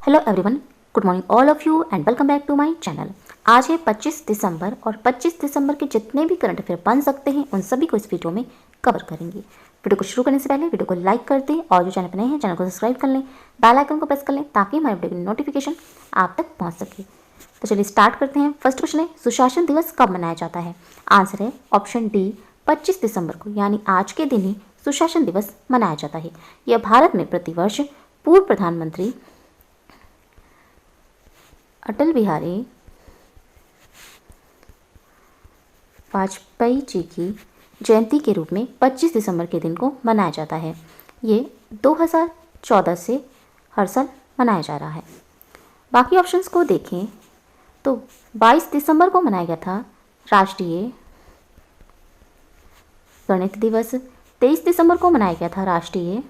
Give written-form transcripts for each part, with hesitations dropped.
Hello everyone, good morning all of you and welcome back to my channel. आज है 25 दिसंबर और 25 दिसंबर के जितने भी करंट अफेयर बन सकते हैं उन सभी को इस वीडियो में कवर करेंगे। वीडियो को शुरू करने से पहले वीडियो को लाइक कर दें और जो चैनल पर नए हैं चैनल को सब्सक्राइब कर लें, बेल आइकन को प्रेस कर लें ताकि हमारे वीडियो की नोटिफिकेशन आप तक पहुँच सके। तो चलिए स्टार्ट करते हैं। फर्स्ट क्वेश्चन है, सुशासन दिवस कब मनाया जाता है? आंसर है ऑप्शन डी, 25 दिसंबर को, यानी आज के दिन ही सुशासन दिवस मनाया जाता है। यह भारत में प्रतिवर्ष पूर्व प्रधानमंत्री अटल बिहारी वाजपेयी जी की जयंती के रूप में 25 दिसंबर के दिन को मनाया जाता है। ये 2014 से हर साल मनाया जा रहा है। बाकी ऑप्शंस को देखें तो 22 दिसंबर को मनाया गया था राष्ट्रीय गणित दिवस, 23 दिसंबर को मनाया गया था राष्ट्रीय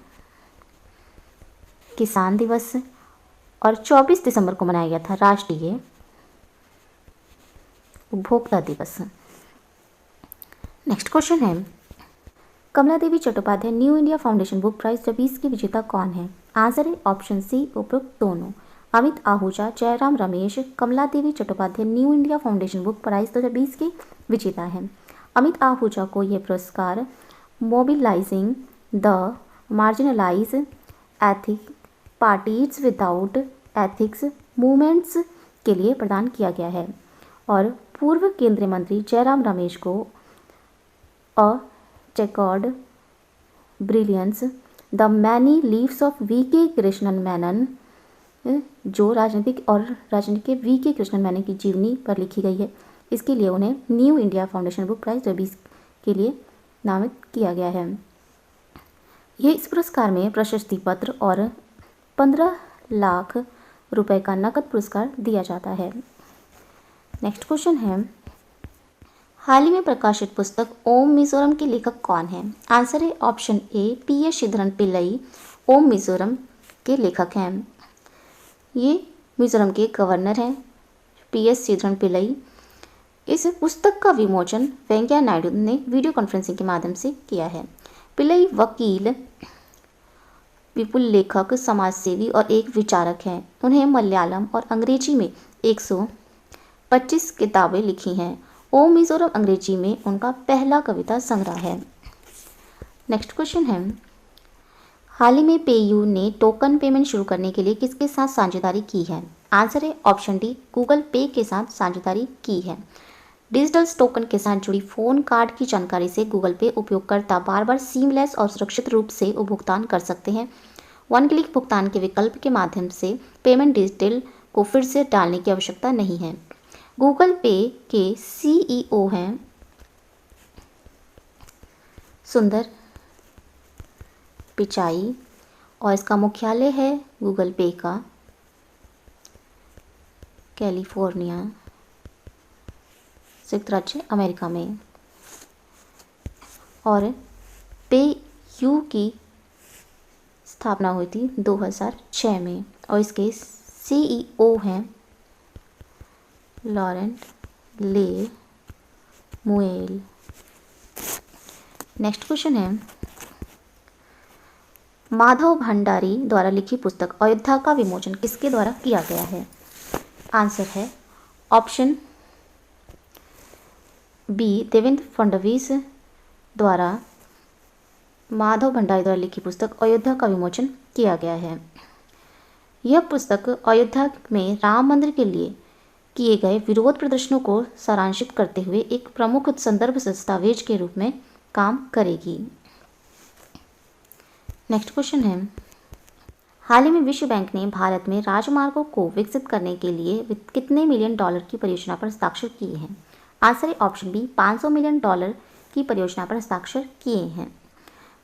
किसान दिवस और 24 दिसंबर को मनाया गया था राष्ट्रीय उपभोक्ता दिवस। नेक्स्ट क्वेश्चन है, Kamala Devi Chattopadhyay New India Foundation Book Prize 2020 की विजेता कौन है? आंसर है ऑप्शन सी, उपरोक्त दोनों। Amit Ahuja, Jairam Ramesh Kamala Devi Chattopadhyay New India Foundation Book Prize 2020 की विजेता है। अमित आहूजा को यह पुरस्कार mobilising the marginalise ethic parties without ethics movements के लिए प्रदान किया गया है और पूर्व केंद्रीय मंत्री जयराम रमेश को a chequered brilliance the many leaves of V K. Krishnan Menon, जो राजनीति के वी.के. कृष्णन मेनन की जीवनी पर लिखी गई है, इसके लिए उन्हें New India Foundation Book Prize 2020 के लिए नामित किया गया है। यह इस पुरस्कार में प्रशस्ति पत्र और 15 लाख रुपए का नकद पुरस्कार दिया जाता है। नेक्स्ट क्वेश्चन है, हाल ही में प्रकाशित पुस्तक ओम मिजोरम के लेखक कौन है? आंसर है option A, P S. Sreedharan Pillai ओम मिजोरम के लेखक हैं। ये मिजोरम के गवर्नर हैं पी.एस. श्रीधरन पिल्लई। इस पुस्तक का विमोचन वेंकैया नायडू ने वीडियो कॉन्फ्रेंसिंग के माध्यम से किया है। पिल्लई वकील, विपुल लेखक, समाजसेवी और एक विचारक हैं। उन्हें मलयालम और अंग्रेजी में 125 किताबें लिखी हैं। ओम मिजोरम अंग्रेजी में उनका पहला कविता संग्रह है। नेक्स्ट क्वेश्चन है, हाल ही में पेयू ने टोकन पेमेंट शुरू करने के लिए किसके साथ साझेदारी की है? आंसर है ऑप्शन डी, गूगल पे के साथ साझेदारी की है। डिजिटल टोकन के साथ जुड़ी फ़ोन कार्ड की जानकारी से गूगल पे उपयोगकर्ता बार बार सीमलेस और सुरक्षित रूप से भुगतान कर सकते हैं। वन क्लिक भुगतान के विकल्प के माध्यम से पेमेंट डिटेल को फिर से डालने की आवश्यकता नहीं है। गूगल पे के सीईओ हैं सुंदर पिचाई और इसका मुख्यालय है गूगल पे का कैलिफोर्निया संयुक्त राज्य अमेरिका में, और पे यू की स्थापना हुई थी 2006 में और इसके सीईओ हैं लॉरेंट ले मुएल। नेक्स्ट क्वेश्चन है, माधव भंडारी द्वारा लिखी पुस्तक अयोध्या का विमोचन किसके द्वारा किया गया है? आंसर है ऑप्शन बी, देवेंद्र फडणवीस द्वारा माधव भंडारी द्वारा लिखी पुस्तक अयोध्या का विमोचन किया गया है। यह पुस्तक अयोध्या में राम मंदिर के लिए किए गए विरोध प्रदर्शनों को सारांशित करते हुए एक प्रमुख संदर्भ दस्तावेज के रूप में काम करेगी। नेक्स्ट क्वेश्चन है, हाल ही में विश्व बैंक ने भारत में राजमार्गों को विकसित करने के लिए कितने मिलियन डॉलर की परियोजना पर हस्ताक्षर किए हैं? आंसर है ऑप्शन बी, 500 मिलियन डॉलर की परियोजना पर हस्ताक्षर किए हैं।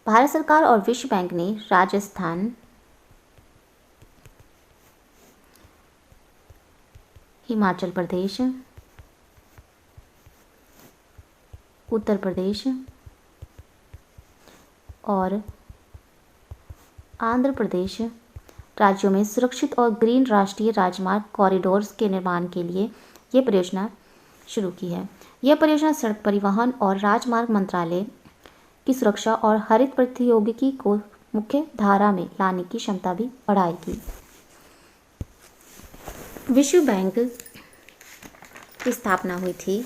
भारत सरकार और विश्व बैंक ने राजस्थान, हिमाचल प्रदेश, उत्तर प्रदेश और आंध्र प्रदेश राज्यों में सुरक्षित और ग्रीन राष्ट्रीय राजमार्ग कॉरिडोर्स के निर्माण के लिए ये परियोजना शुरू की है। यह परियोजना सड़क परिवहन और राजमार्ग मंत्रालय की सुरक्षा और हरित प्रौद्योगिकी को मुख्य धारा में लाने की क्षमता भी बढ़ाएगी। विश्व बैंक की स्थापना हुई थी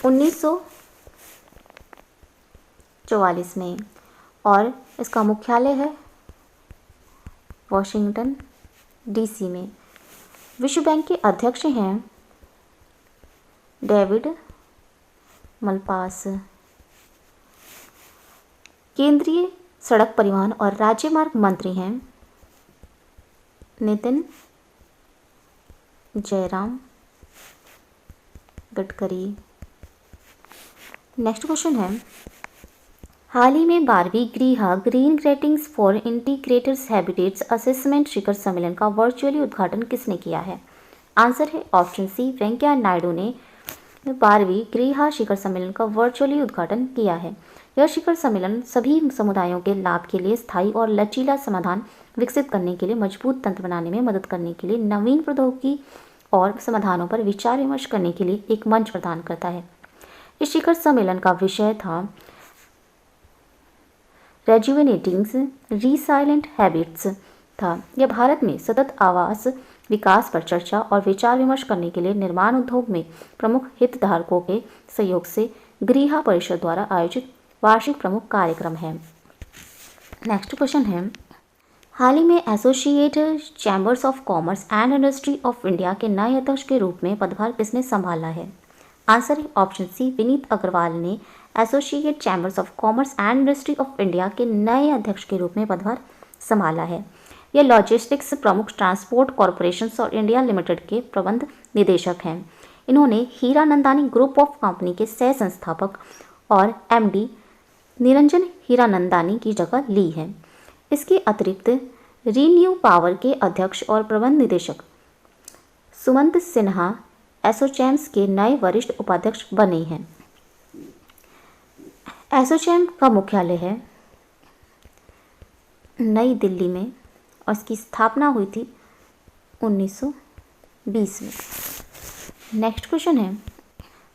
1944 में और इसका मुख्यालय है वॉशिंगटन डीसी में। विश्व बैंक के अध्यक्ष हैं डेविड मलपास। केंद्रीय सड़क परिवहन और राजमार्ग मंत्री हैं नितिन जयराम गडकरी। नेक्स्ट क्वेश्चन है, हाल ही में 12वीं गृह green greetings for integrated habitats assessment शिखर सम्मेलन का वर्चुअली उद्घाटन किसने किया है? आंसर है ऑप्शन सी, वेंकैया नायडू ने 12वीं गृह शिखर सम्मेलन का वर्चुअली उद्घाटन किया है। यह शिखर सम्मेलन सभी समुदायों के लाभ के लिए स्थायी और लचीला समाधान विकसित करने के लिए मजबूत तंत्र बनाने में मदद करने के लिए नवीन प्रौद्योगिकी और समाधानों पर विचार विमर्श करने के लिए एक मंच प्रदान करता है। इस शिखर सम्मेलन का विषय था रेजुवेनेटिंग रिसाइलेंट हैबिट्स था। यह भारत में सतत आवास विकास पर चर्चा और विचार विमर्श करने के लिए निर्माण उद्योग में प्रमुख हितधारकों के सहयोग से गृह परिषद द्वारा आयोजित वार्षिक प्रमुख कार्यक्रम है। नेक्स्ट क्वेश्चन है, हाल ही में associate chambers of commerce and industry of India के नए अध्यक्ष के रूप में पदभार किसने संभाला है? आंसर है ऑप्शन सी, विनीत अग्रवाल ने associate chambers of commerce and industry of India के नए अध्यक्ष के रूप में पदभार संभाला है। यह लॉजिस्टिक्स प्रमुख ट्रांसपोर्ट कॉरपोरेशन और इंडिया लिमिटेड के प्रबंध निदेशक हैं। इन्होंने हीरानंदानी ग्रुप ऑफ कंपनी के सह संस्थापक और एमडी निरंजन हीरानंदानी की जगह ली है। इसके अतिरिक्त रीन्यू पावर के अध्यक्ष और प्रबंध निदेशक सुमंत सिन्हा एसोचैम्स के नए वरिष्ठ उपाध्यक्ष बने हैं। एसोचैम का मुख्यालय है नई दिल्ली में और इसकी स्थापना हुई थी 1920 में। नेक्स्ट क्वेश्चन है,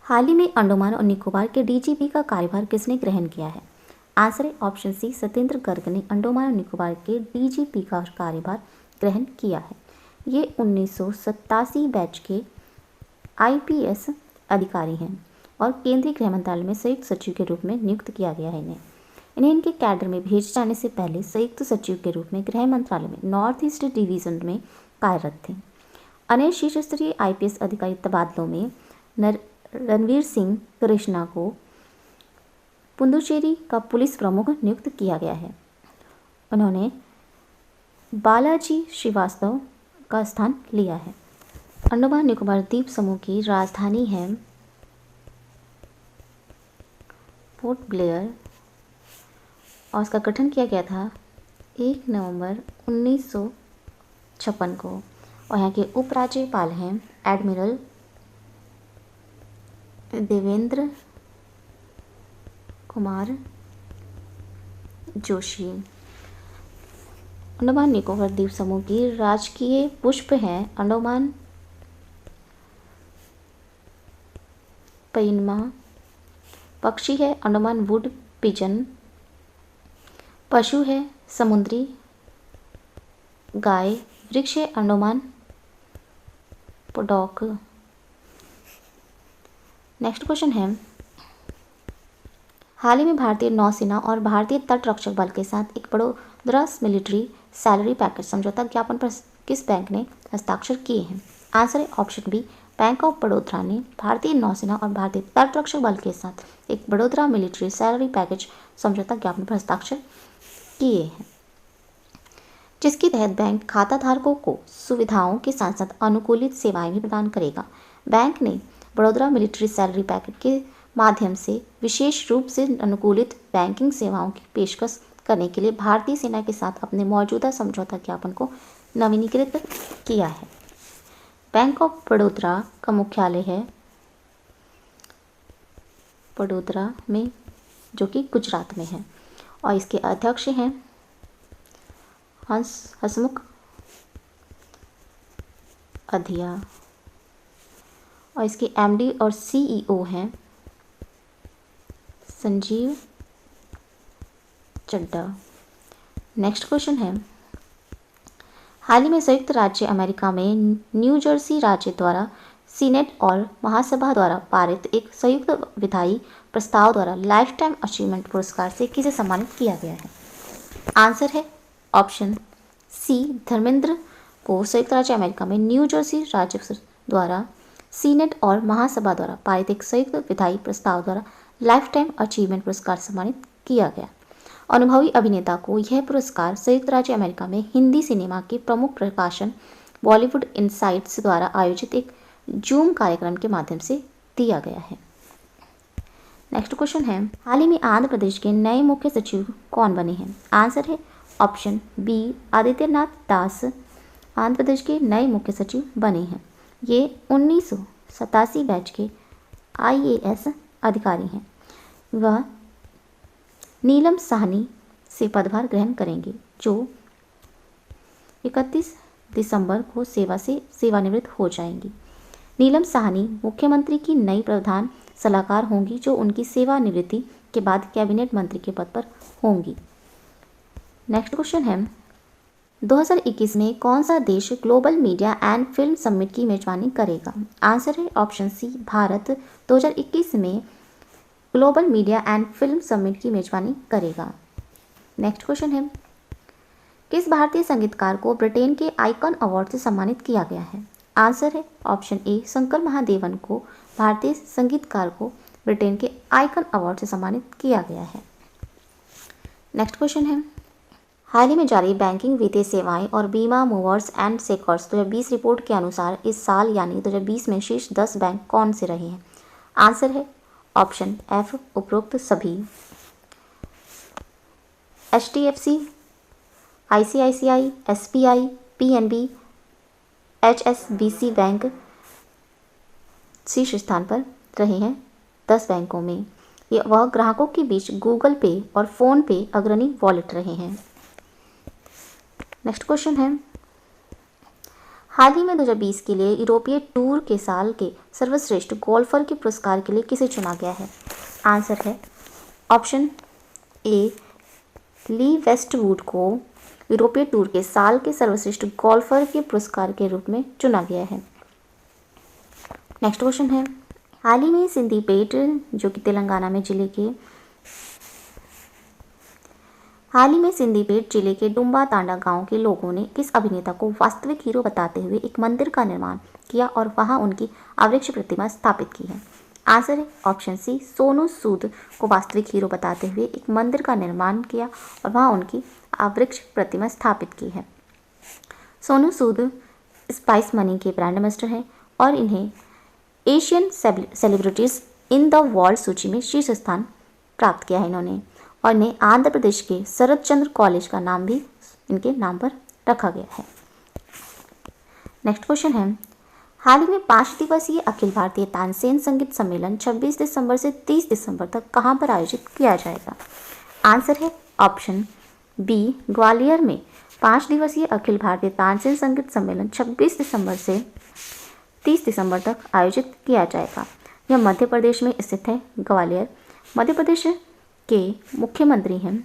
हाल ही में अंडमान और निकोबार के डीजीपी का कार्यभार किसने ग्रहण किया है? आंसर है ऑप्शन सी, सत्येंद्र गर्ग ने अंडमान और निकोबार के डीजीपी का कार्यभार ग्रहण किया है। ये 1987 बैच के आईपीएस अधिकारी हैं और केंद्रीय गृह मंत्रालय में संयुक्त सचिव के रूप में नियुक्त किया गया है। इन्हें इनके कैडर में भेजे जाने से पहले संयुक्त सचिव के रूप में गृह मंत्रालय में नॉर्थ ईस्ट डिवीजन में कार्यरत थे। अन्य शीर्ष स्तरीय आईपीएस अधिकारी तबादलों में रणवीर सिंह कृष्णा को पुडुचेरी का पुलिस प्रमुख नियुक्त किया गया है। उन्होंने बालाजी श्रीवास्तव का स्थान लिया है। अंडमान निकोबार द्वीप समूह की राजधानी है पोर्ट ब्लेयर और उसका गठन किया गया था 1 नवंबर 1956 को और यहाँ के उपराज्यपाल हैं एडमिरल देवेंद्र कुमार जोशी। अंडमान निकोबार द्वीप समूह की राजकीय पुष्प है अंडमान पैनमा, पक्षी है अंडमान वुड पिजन, पशु है समुद्री गाय, वृक्ष है अंडमान पोडॉक। नेक्स्ट क्वेश्चन है, हाल ही में भारतीय नौसेना और भारतीय तटरक्षक बल के साथ एक बड़ोदरा मिलिट्री सैलरी पैकेज समझौता ज्ञापन पर किस बैंक ने हस्ताक्षर किए हैं? आंसर है option B, bank of Baroda ने भारतीय नौसेना और भारतीय तटरक्षक बल के साथ एक बड़ोदरा मिलिट्री सैलरी पैकेज समझौता ज्ञापन पर हस्ताक्षर किए हैं, जिसके तहत बैंक खाता धारकों को सुविधाओं के साथ साथ अनुकूलित सेवाएं भी प्रदान करेगा। बैंक ने बड़ोदरा मिलिट्री सैलरी पैकेज के माध्यम से विशेष रूप से अनुकूलित बैंकिंग सेवाओं की पेशकश करने के लिए भारतीय सेना के साथ अपने मौजूदा समझौता ज्ञापन को नवीनीकृत किया है। बैंक ऑफ बड़ोदरा का मुख्यालय है बड़ोदरा में, जो कि गुजरात में है और इसके अध्यक्ष हैं हसमुख अधिया और इसके एमडी और सीईओ हैं संजीव चड्ढा। नेक्स्ट क्वेश्चन है, हाल ही में संयुक्त राज्य अमेरिका में न्यू जर्सी राज्य द्वारा सीनेट और महासभा द्वारा पारित एक संयुक्त विधायी प्रस्ताव द्वारा लाइफ टाइम अचीवमेंट पुरस्कार से किसे सम्मानित किया गया है? आंसर है ऑप्शन सी, धर्मेंद्र को संयुक्त राज्य अमेरिका में न्यू जर्सी राज्य द्वारा सीनेट और महासभा द्वारा पारित एक संयुक्त विधायी प्रस्ताव द्वारा लाइफ टाइम अचीवमेंट पुरस्कार सम्मानित किया गया। अनुभवी अभिनेता को यह पुरस्कार संयुक्त राज्य अमेरिका में हिंदी सिनेमा के प्रमुख प्रकाशन बॉलीवुड इनसाइट्स द्वारा आयोजित एक जूम कार्यक्रम के माध्यम से दिया गया है। नेक्स्ट क्वेश्चन है, हाल ही में आंध्र प्रदेश के नए मुख्य सचिव कौन बने हैं? आंसर है ऑप्शन बी, आदित्यनाथ दास आंध्र प्रदेश के नए मुख्य सचिव बने हैं। ये 1987 बैच के IAS अधिकारी हैं। वह नीलम साहनी से पदभार ग्रहण करेंगे, जो 31 दिसंबर को सेवा से सेवानिवृत्त हो जाएंगी। नीलम साहनी मुख्यमंत्री की नई प्रधान सलाहकार होंगी, जो उनकी सेवानिवृत्ति के बाद कैबिनेट मंत्री के पद पर होंगी। नेक्स्ट क्वेश्चन है, 2021 में कौन सा देश global media and film summit की मेजबानी करेगा? आंसर है ऑप्शन सी, भारत 2021 में global media and film summit की मेजबानी करेगा। नेक्स्ट क्वेश्चन है, किस भारतीय संगीतकार को ब्रिटेन के आइकन अवार्ड से सम्मानित किया गया है? आंसर है ऑप्शन ए, शंकर महादेवन को भारतीय संगीतकार को ब्रिटेन के आइकन अवार्ड से सम्मानित किया गया है। नेक्स्ट क्वेश्चन है, हाल ही में जारी बैंकिंग, वित्तीय सेवाएं और बीमा मूवर्स एंड शेकर्स 2020 रिपोर्ट के अनुसार इस साल यानी 2020 में शीर्ष 10 बैंक कौन से रहे हैं? आंसर है ऑप्शन एफ, उपरोक्त सभी। HDFC, ICICI, SBI, PNB, HSBC bank शीर्ष स्थान पर रहे हैं 10 बैंकों में। वह ग्राहकों के बीच गूगल पे और फ़ोन पे अग्रणी वॉलेट रहे हैं। नेक्स्ट क्वेश्चन है, हाल ही में 2020 के लिए यूरोपीय टूर के साल के सर्वश्रेष्ठ गोल्फर के पुरस्कार के लिए किसे चुना गया है? आंसर है ऑप्शन ए, ली वेस्टवुड को यूरोपीय टूर के साल के सर्वश्रेष्ठ गोल्फर के पुरस्कार के रूप में चुना गया है। नेक्स्ट क्वेश्चन है, हाल ही में सिंदीपेट जो कि तेलंगाना में सिंदीपेट जिले के डुम्बा तांडा गांव के लोगों ने किस अभिनेता को वास्तविक हीरो बताते हुए एक मंदिर का निर्माण किया और वहां उनकी आवृक्ष प्रतिमा स्थापित की है? आंसर है ऑप्शन सी, सोनू सूद को वास्तविक हीरो बताते हुए एक मंदिर का निर्माण किया और वहां उनकी आवृक्ष प्रतिमा स्थापित की है। सोनू सूद स्पाइस मनी के ब्रांड एम्बेसडर हैं और इन्हें Asian celebrities in the world सूची में शीर्ष स्थान प्राप्त किया है इन्होंने, और इन्हें आंध्र प्रदेश के शरद चंद्र कॉलेज का नाम भी इनके नाम पर रखा गया है। नेक्स्ट क्वेश्चन है, हाल ही में 5 दिवसीय अखिल भारतीय तानसेन संगीत सम्मेलन 26 दिसंबर से 30 दिसंबर तक कहां पर आयोजित किया जाएगा? आंसर है ऑप्शन बी, ग्वालियर में 5 दिवसीय अखिल भारतीय तानसेन संगीत सम्मेलन 26 दिसंबर से 30 दिसंबर तक आयोजित किया जाएगा। यह मध्य प्रदेश में स्थित है, ग्वालियर। मध्य प्रदेश के मुख्यमंत्री हैं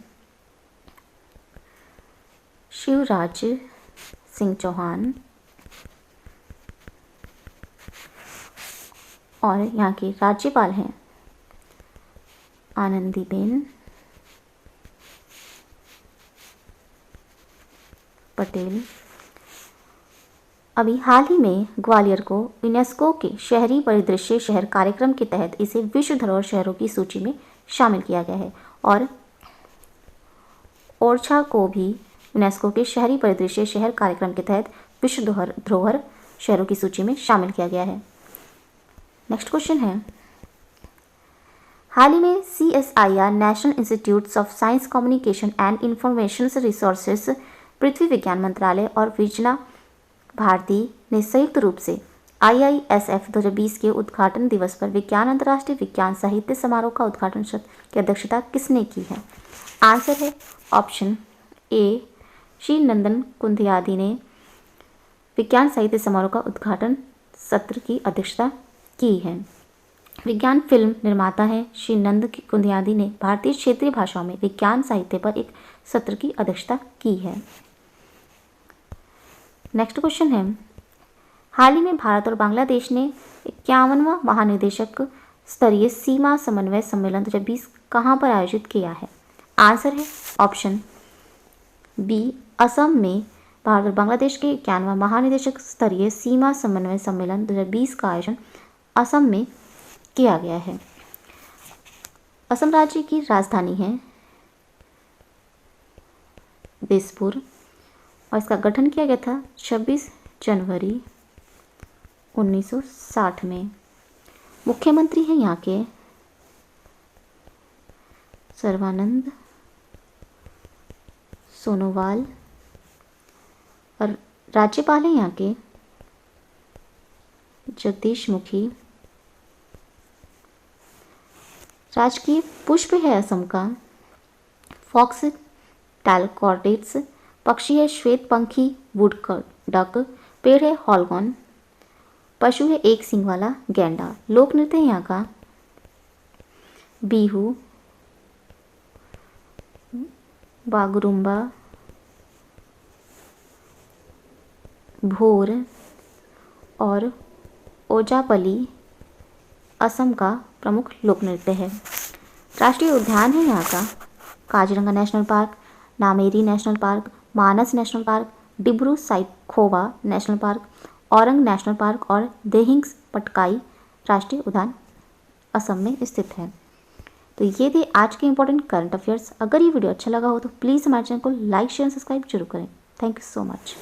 शिवराज सिंह चौहान और यहाँ के राज्यपाल हैं आनंदीबेन पटेल। अभी हाल ही में ग्वालियर को यूनेस्को के शहरी परिदृश्य शहर कार्यक्रम के तहत इसे विश्व धरोहर शहरों की सूची में शामिल किया गया है और ओरछा को भी यूनेस्को के शहरी परिदृश्य शहर कार्यक्रम के तहत विश्व धरोहर शहरों की सूची में शामिल किया गया है। नेक्स्ट क्वेश्चन है, हाल ही में CSIR National Institutes of Science Communication and Information Resources, पृथ्वी विज्ञान मंत्रालय और विजना भारती ने संयुक्त रूप से IISF 2020 के उद्घाटन दिवस पर विज्ञान अंतर्राष्ट्रीय विज्ञान साहित्य समारोह का उद्घाटन की अध्यक्षता किसने की है? आंसर है ऑप्शन ए, श्री नंदन कुंदियादी ने विज्ञान साहित्य समारोह का उद्घाटन सत्र की अध्यक्षता की है। विज्ञान फिल्म निर्माता हैं श्री नंद कुंदियादी ने भारतीय क्षेत्रीय भाषाओं में विज्ञान साहित्य पर एक सत्र की अध्यक्षता की है। नेक्स्ट क्वेश्चन है, हाल ही में भारत और बांग्लादेश ने 51वां महानिदेशक स्तरीय सीमा समन्वय सम्मेलन 2020 कहाँ पर आयोजित किया है? आंसर है ऑप्शन बी, असम में भारत और बांग्लादेश के 51वां महानिदेशक स्तरीय सीमा समन्वय सम्मेलन 2020 का आयोजन असम में किया गया है। असम राज्य की राजधानी है दिसपुर और इसका गठन किया गया था 26 जनवरी 1960 में। मुख्यमंत्री हैं यहाँ के सर्बानंद सोनोवाल और राज्यपाल हैं यहाँ के जगदीश मुखी। राजकीय पुष्प है असम का फॉक्स टैलकॉर्डेट्स, पक्षी है श्वेत पंखी वुडडक, पेड़ है हॉलगॉन, पशु है एक सींग वाला गैंडा। लोक नृत्य है यहाँ का बिहू, बागरुम्बा, भोर और ओजापली असम का प्रमुख लोक नृत्य है। राष्ट्रीय उद्यान है यहाँ का Kaziranga National Park, Nameri National Park, Manas National Park, Dibru Saikhowa National Park, Aurang National Park और देहिंग पटकाई राष्ट्रीय उद्यान असम में स्थित है। तो ये थे आज के इंपॉर्टेंट करंट अफेयर्स। अगर ये वीडियो अच्छा लगा हो तो प्लीज़ हमारे चैनल को लाइक शेयर सब्सक्राइब जरूर करें। Thank you so much.